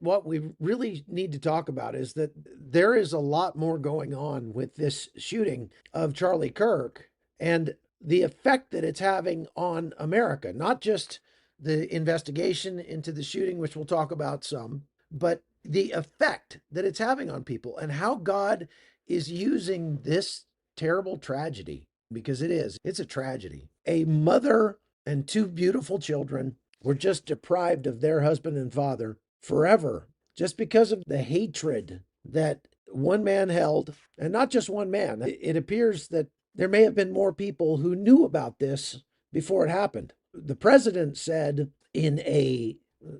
what we really need to talk about is that there is a lot more going on with this shooting of Charlie Kirk and the effect that it's having on America, not just the investigation into the shooting, which we'll talk about some, but the effect that it's having on people and how God is using this terrible tragedy, because it's a tragedy. A mother and two beautiful children were just deprived of their husband and father forever just because of the hatred that one man held, and not just one man. It appears that there may have been more people who knew about this before it happened. The president said in a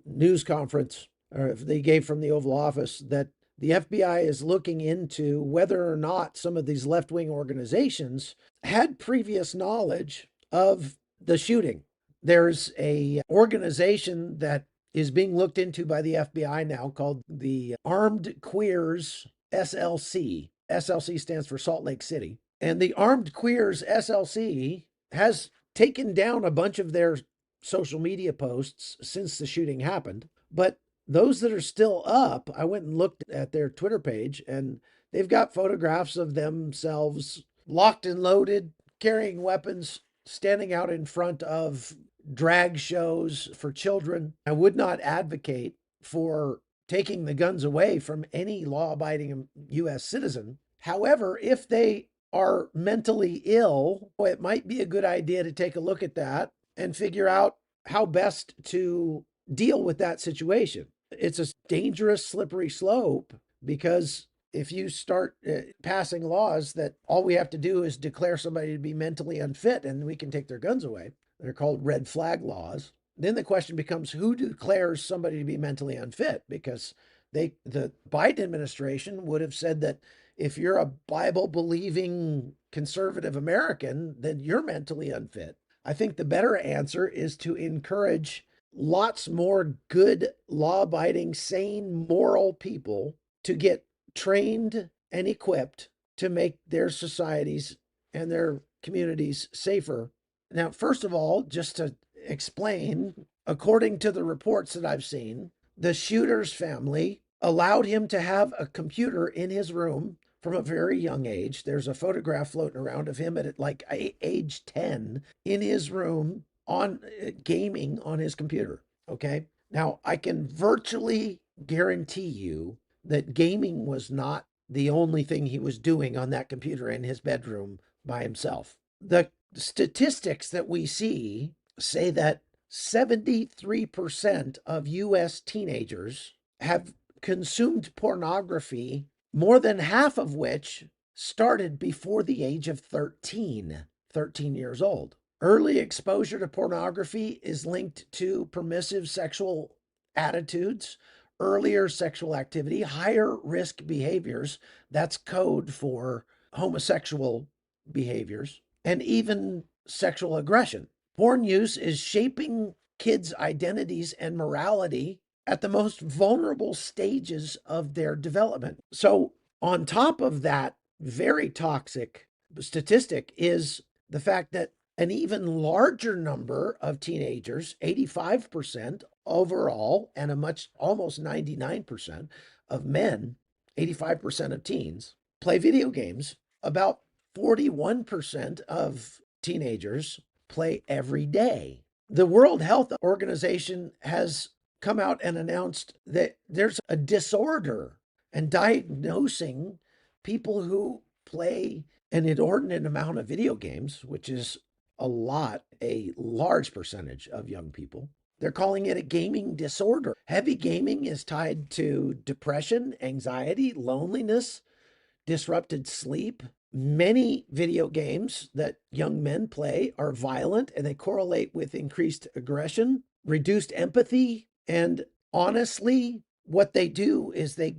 news conference, or they gave from the Oval Office, that the FBI is looking into whether or not some of these left wing organizations had previous knowledge of the shooting. There's a organization that is being looked into by the FBI now called the Armed Queers SLC. SLC stands for Salt Lake City. And the Armed Queers SLC has taken down a bunch of their social media posts since the shooting happened. But those that are still up, I went and looked at their Twitter page, and they've got photographs of themselves locked and loaded, carrying weapons, standing out in front of drag shows for children. I would not advocate for taking the guns away from any law abiding U.S. citizen. However, if they are mentally ill, it might be a good idea to take a look at that and figure out how best to deal with that situation. It's a dangerous, slippery slope because if you start passing laws that all we have to do is declare somebody to be mentally unfit and we can take their guns away, they're called red flag laws. Then the question becomes who declares somebody to be mentally unfit? Because the Biden administration would have said that if you're a Bible believing conservative American, then you're mentally unfit. I think the better answer is to encourage lots more good, law abiding, sane, moral people to get trained and equipped to make their societies and their communities safer. Now, first of all, just to explain, according to the reports that I've seen, the shooter's family allowed him to have a computer in his room from a very young age. There's a photograph floating around of him at like age 10 in his room on gaming on his computer. Okay. Now, I can virtually guarantee you that gaming was not the only thing he was doing on that computer in his bedroom by himself. The statistics that we see say that 73% of US teenagers have consumed pornography, more than half of which started before the age of 13 years old. Early exposure to pornography is linked to permissive sexual attitudes, earlier sexual activity, higher risk behaviors. That's code for homosexual behaviors, and even sexual aggression. Porn use is shaping kids' identities and morality at the most vulnerable stages of their development. So, on top of that very toxic statistic, is the fact that an even larger number of teenagers, 85% overall, and a much almost 99% of men, 85% of teens, play video games. About 41% of teenagers play every day. The World Health Organization has come out and announced that there's a disorder and diagnosing people who play an inordinate amount of video games, which is a large percentage of young people. They're calling it a gaming disorder. Heavy gaming is tied to depression, anxiety, loneliness, disrupted sleep. Many video games that young men play are violent and they correlate with increased aggression, reduced empathy, and honestly, what they do is they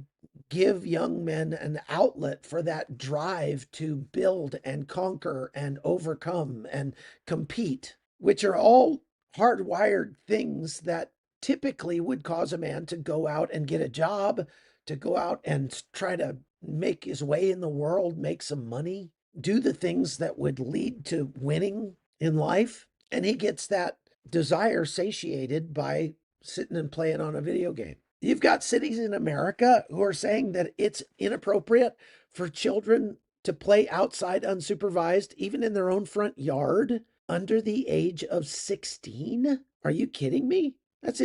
give young men an outlet for that drive to build and conquer and overcome and compete, which are all hardwired things that typically would cause a man to go out and get a job, to go out and try to make his way in the world, make some money, do the things that would lead to winning in life. And he gets that desire satiated by sitting and playing on a video game. You've got cities in America who are saying that it's inappropriate for children to play outside unsupervised, even in their own front yard, under the age of 16. Are you kidding me? That's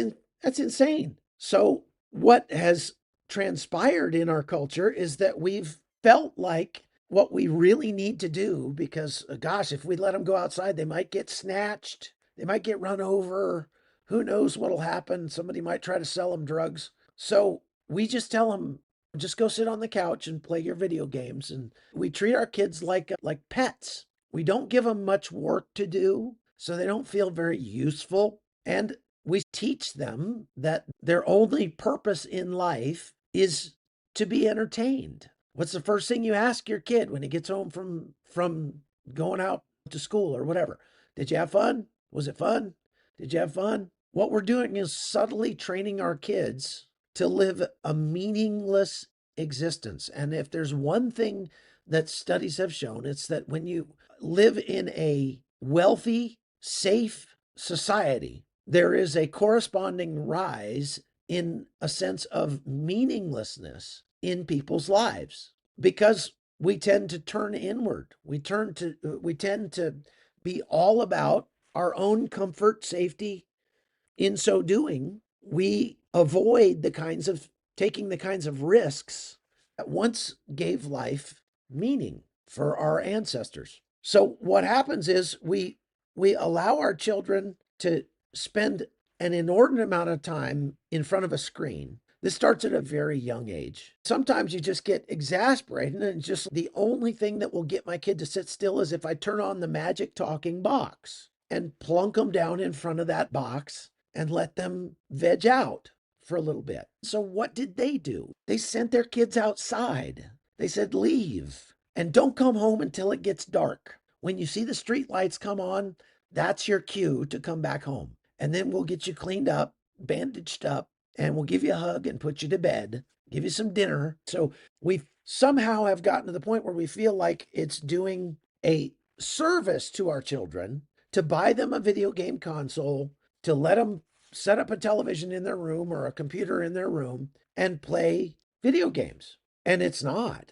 insane. So what has transpired in our culture is that we've felt like what we really need to do, because gosh, if we let them go outside, they might get snatched, they might get run over, who knows what'll happen? Somebody might try to sell them drugs. So we just tell them, just go sit on the couch and play your video games. And we treat our kids like pets. We don't give them much work to do, so they don't feel very useful. And we teach them that their only purpose in life is to be entertained. What's the first thing you ask your kid when he gets home from going out to school or whatever? Did you have fun? Was it fun? Did you have fun? What we're doing is subtly training our kids to live a meaningless existence. And if there's one thing that studies have shown, it's that when you live in a wealthy, safe society, there is a corresponding rise in a sense of meaninglessness in people's lives, because we tend to turn inward. We tend to be all about our own comfort, safety. In so doing, we avoid taking the kinds of risks that once gave life meaning for our ancestors. So what happens is we allow our children to spend an inordinate amount of time in front of a screen. This starts at a very young age. Sometimes you just get exasperated, and just the only thing that will get my kid to sit still is if I turn on the magic talking box and plunk them down in front of that box and let them veg out for a little bit. So what did they do? They sent their kids outside. They said, leave and don't come home until it gets dark. When you see the street lights come on, that's your cue to come back home. And then we'll get you cleaned up, bandaged up, and we'll give you a hug and put you to bed, give you some dinner. So we somehow have gotten to the point where we feel like it's doing a service to our children to buy them a video game console, to let them set up a television in their room or a computer in their room and play video games. And it's not.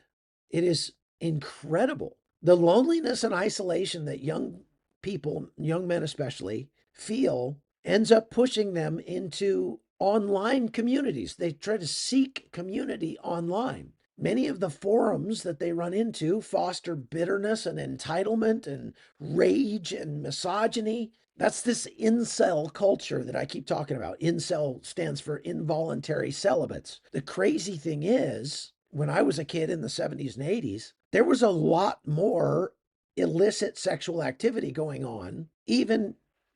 It is incredible. The loneliness and isolation that young people, young men especially, feel ends up pushing them into online communities. They try to seek community online. Many of the forums that they run into foster bitterness and entitlement and rage and misogyny. That's this incel culture that I keep talking about. Incel stands for involuntary celibates. The crazy thing is, when I was a kid in the 70s and 80s, there was a lot more illicit sexual activity going on, even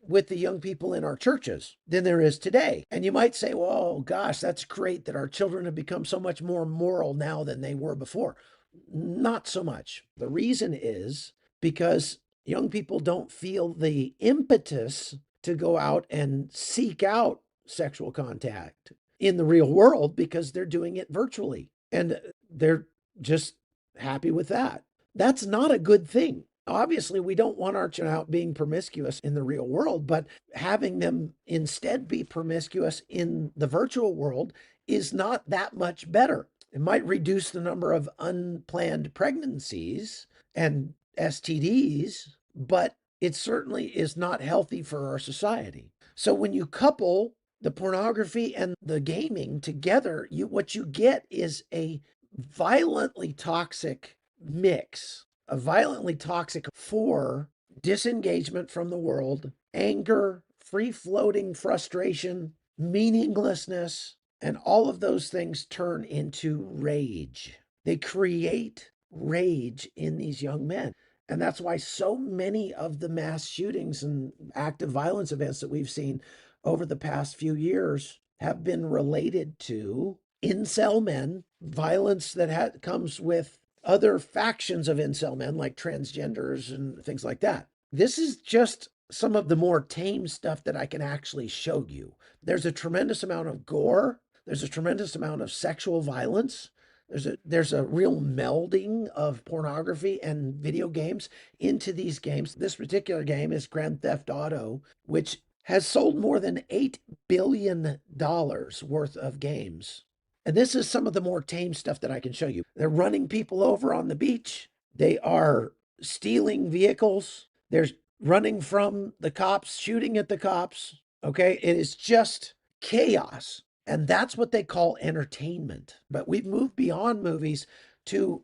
with the young people in our churches, than there is today. And you might say, well, gosh, that's great that our children have become so much more moral now than they were before. Not so much. The reason is because young people don't feel the impetus to go out and seek out sexual contact in the real world because they're doing it virtually. And they're just happy with that. That's not a good thing. Obviously, we don't want our children out being promiscuous in the real world, but having them instead be promiscuous in the virtual world is not that much better. It might reduce the number of unplanned pregnancies and STDs, but it certainly is not healthy for our society. So when you couple the pornography and the gaming together, what you get is a violently toxic mix, a violently toxic for disengagement from the world, anger, free-floating frustration, meaninglessness, and all of those things turn into rage. They create rage in these young men. And that's why so many of the mass shootings and active violence events that we've seen over the past few years have been related to incel men, violence that comes with other factions of incel men like transgenders and things like that. This is just some of the more tame stuff that I can actually show you. There's a tremendous amount of gore. There's a tremendous amount of sexual violence. There's a real melding of pornography and video games into these games. This particular game is Grand Theft Auto, which has sold more than $8 billion worth of games. And this is some of the more tame stuff that I can show you. They're running people over on the beach. They are stealing vehicles. They're running from the cops, shooting at the cops. Okay. It is just chaos. And that's what they call entertainment. But we've moved beyond movies to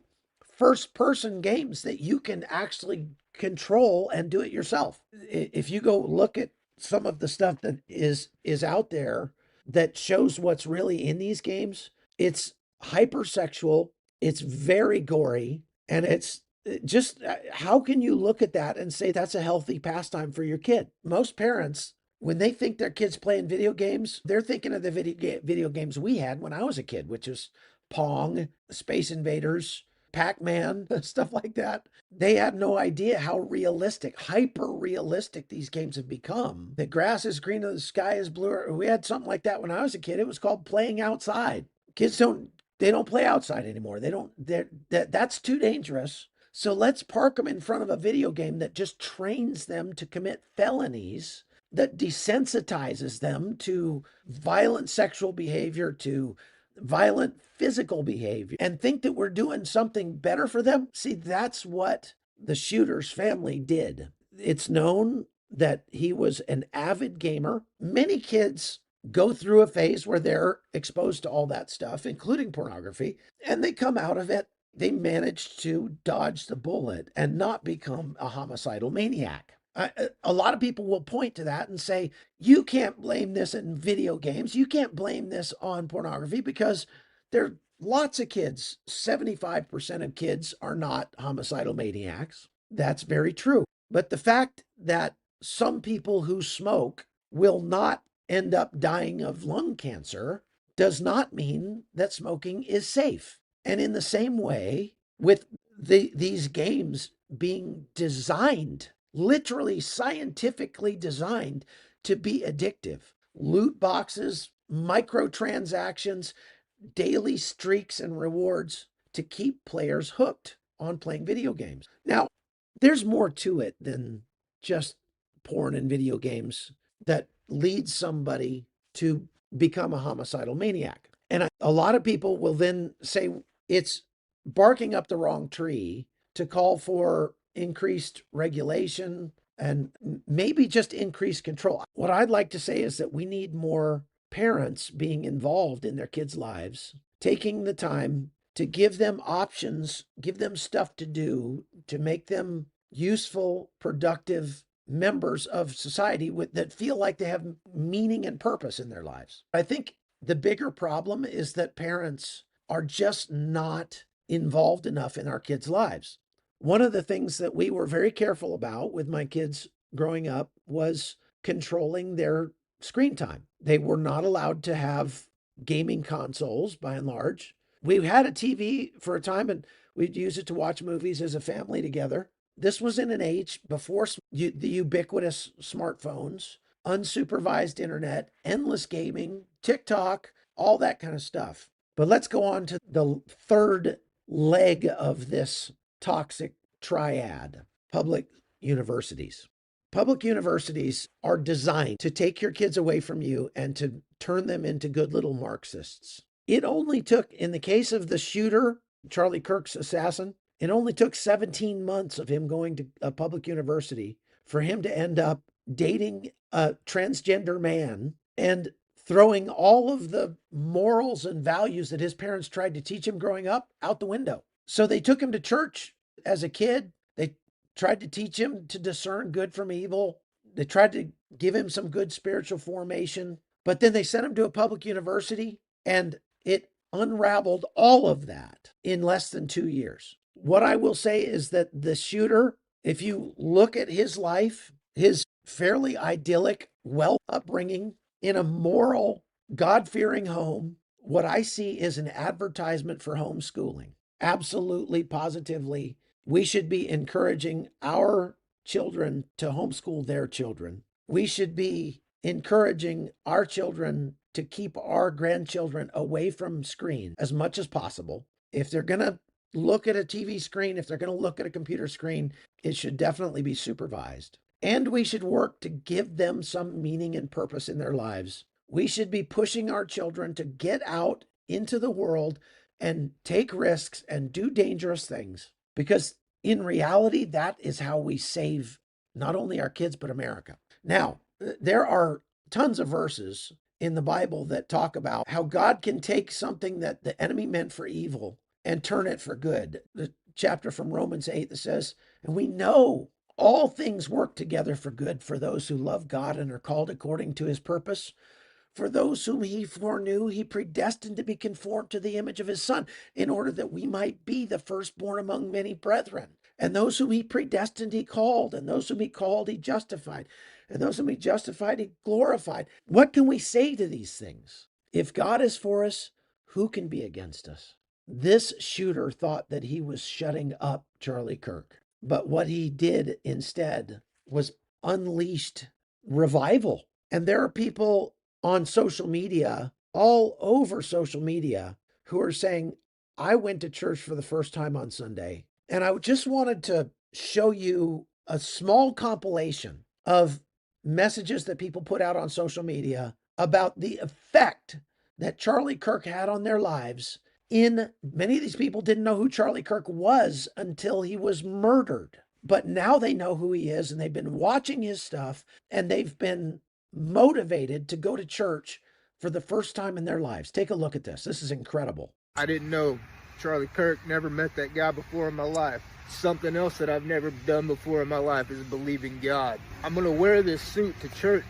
first person games that you can actually control and do it yourself. If you go look at some of the stuff that is out there that shows what's really in these games, it's hypersexual, it's very gory, and it's just how can you look at that and say that's a healthy pastime for your kid? Most parents, when they think their kids playing video games, they're thinking of the video games we had when I was a kid, which is Pong, Space Invaders, Pac-Man, stuff like that. They had no idea how realistic, hyper realistic these games have become. The grass is greener, the sky is bluer. We had something like that when I was a kid. It was called playing outside. Kids don't play outside anymore. That's too dangerous. So let's park them in front of a video game that just trains them to commit felonies, that desensitizes them to violent sexual behavior, to violent physical behavior, and think that we're doing something better for them. See, that's what the shooter's family did. It's known that he was an avid gamer. Many kids go through a phase where they're exposed to all that stuff, including pornography, and they come out of it. They manage to dodge the bullet and not become a homicidal maniac. A lot of people will point to that and say, you can't blame this in video games. You can't blame this on pornography because there are lots of kids. 75% of kids are not homicidal maniacs. That's very true. But the fact that some people who smoke will not end up dying of lung cancer does not mean that smoking is safe. And in the same way, with these games being designed, literally scientifically designed to be addictive. Loot boxes, microtransactions, daily streaks and rewards to keep players hooked on playing video games. Now, there's more to it than just porn and video games that leads somebody to become a homicidal maniac. And a lot of people will then say it's barking up the wrong tree to call for increased regulation and maybe just increased control. What I'd like to say is that we need more parents being involved in their kids' lives, taking the time to give them options, give them stuff to do, to make them useful, productive members of society that feel like they have meaning and purpose in their lives. I think the bigger problem is that parents are just not involved enough in our kids' lives. One of the things that we were very careful about with my kids growing up was controlling their screen time. They were not allowed to have gaming consoles by and large. We had a TV for a time and we'd use it to watch movies as a family together. This was in an age before the ubiquitous smartphones, unsupervised internet, endless gaming, TikTok, all that kind of stuff. But let's go on to the third leg of this toxic triad: public universities. Public universities are designed to take your kids away from you and to turn them into good little Marxists. It only took, in the case of the shooter, Charlie Kirk's assassin, it only took 17 months of him going to a public university for him to end up dating a transgender man and throwing all of the morals and values that his parents tried to teach him growing up out the window. So they took him to church as a kid. They tried to teach him to discern good from evil. They tried to give him some good spiritual formation. But then they sent him to a public university and it unraveled all of that in less than 2 years. What I will say is that the shooter, if you look at his life, his fairly idyllic, well upbringing in a moral, God-fearing home, what I see is an advertisement for homeschooling. Absolutely, positively, we should be encouraging our children to homeschool their children. We should be encouraging our children to keep our grandchildren away from screen as much as possible. If they're going to look at a TV screen, if they're going to look at a computer screen, it should definitely be supervised. and we should work to give them some meaning and purpose in their lives. We should be pushing our children to get out into the world and take risks and do dangerous things, because in reality, that is how we save not only our kids, but America. Now, there are tons of verses in the Bible that talk about how God can take something that the enemy meant for evil and turn it for good. The chapter from Romans 8 that says, and we know all things work together for good for those who love God and are called according to his purpose. For those whom he foreknew, he predestined to be conformed to the image of his Son, in order that we might be the firstborn among many brethren. And those whom he predestined, he called. And those whom he called, he justified. And those whom he justified, he glorified. What can we say to these things? If God is for us, who can be against us? This shooter thought that he was shutting up Charlie Kirk. But what he did instead was unleashed revival. And there are people on social media, all over social media, who are saying, I went to church for the first time on Sunday. And I just wanted to show you a small compilation of messages that people put out on social media about the effect that Charlie Kirk had on their lives. In many of these people didn't know who Charlie Kirk was until he was murdered. But now they know who he is, and they've been watching his stuff, and they've been motivated to go to church for the first time in their lives. Take a look at this. This is incredible. I didn't know Charlie Kirk, never met that guy before in my life. Something else that I've never done before in my life is believe in God. I'm going to wear this suit to church.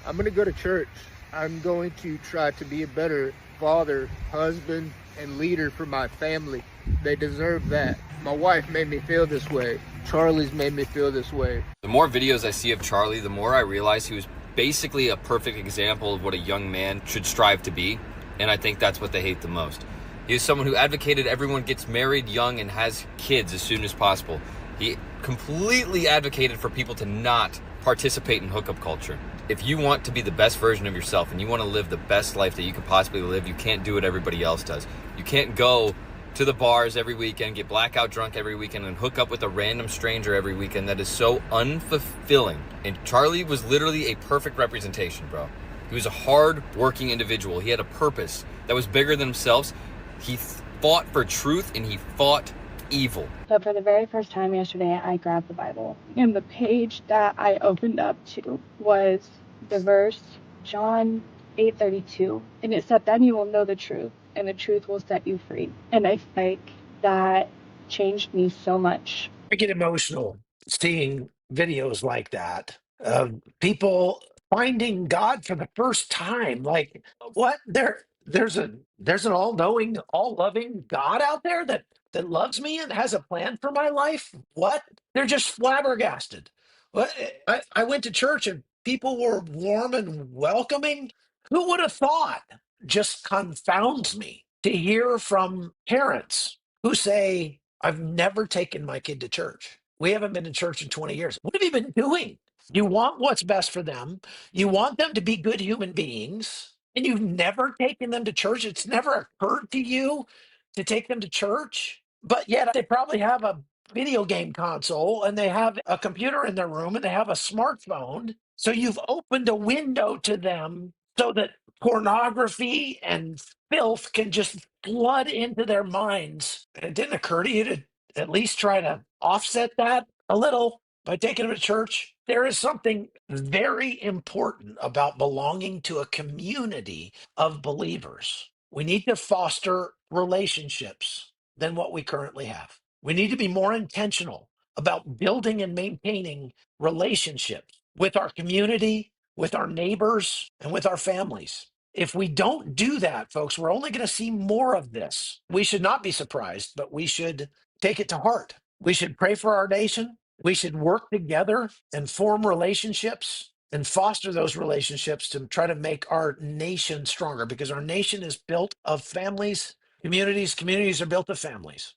I'm going to go to church. I'm going to try to be a better father, husband, and leader for my family. They deserve that. My wife made me feel this way. Charlie's made me feel this way. The more videos I see of Charlie, the more I realize he was basically a perfect example of what a young man should strive to be, and I think that's what they hate the most. He is someone who advocated everyone gets married young and has kids as soon as possible. He completely advocated for people to not participate in hookup culture. If you want to be the best version of yourself and you want to live the best life that you could possibly live, you can't do what everybody else does. You can't go to the bars every weekend, get blackout drunk every weekend, and hook up with a random stranger every weekend. That is so unfulfilling. And Charlie was literally a perfect representation, bro. He was a hard-working individual. He had a purpose that was bigger than himself. He fought for truth, and he fought evil. So for the very first time yesterday, I grabbed the Bible, and the page that I opened up to was the verse John 8:32, and it said, then you will know the truth, and the truth will set you free. And I think that changed me so much. I get emotional seeing videos like that of people finding God for the first time. Like, what? There's an all-knowing, all-loving God out there that loves me and has a plan for my life. What? They're just flabbergasted. What? I went to church and people were warm and welcoming. Who would have thought? Just confounds me to hear from parents who say, I've never taken my kid to church. We haven't been to church in 20 years. What have you been doing? You want what's best for them. You want them to be good human beings, and you've never taken them to church. It's never occurred to you to take them to church, but yet they probably have a video game console and they have a computer in their room and they have a smartphone. So you've opened a window to them so that pornography and filth can just flood into their minds. And it didn't occur to you to at least try to offset that a little by taking them to church. There is something very important about belonging to a community of believers. We need to foster relationships than what we currently have. We need to be more intentional about building and maintaining relationships with our community, with our neighbors, and with our families. If we don't do that, folks, we're only going to see more of this. We should not be surprised, but we should take it to heart. We should pray for our nation. We should work together and form relationships and foster those relationships to try to make our nation stronger, because our nation is built of families, communities are built of families.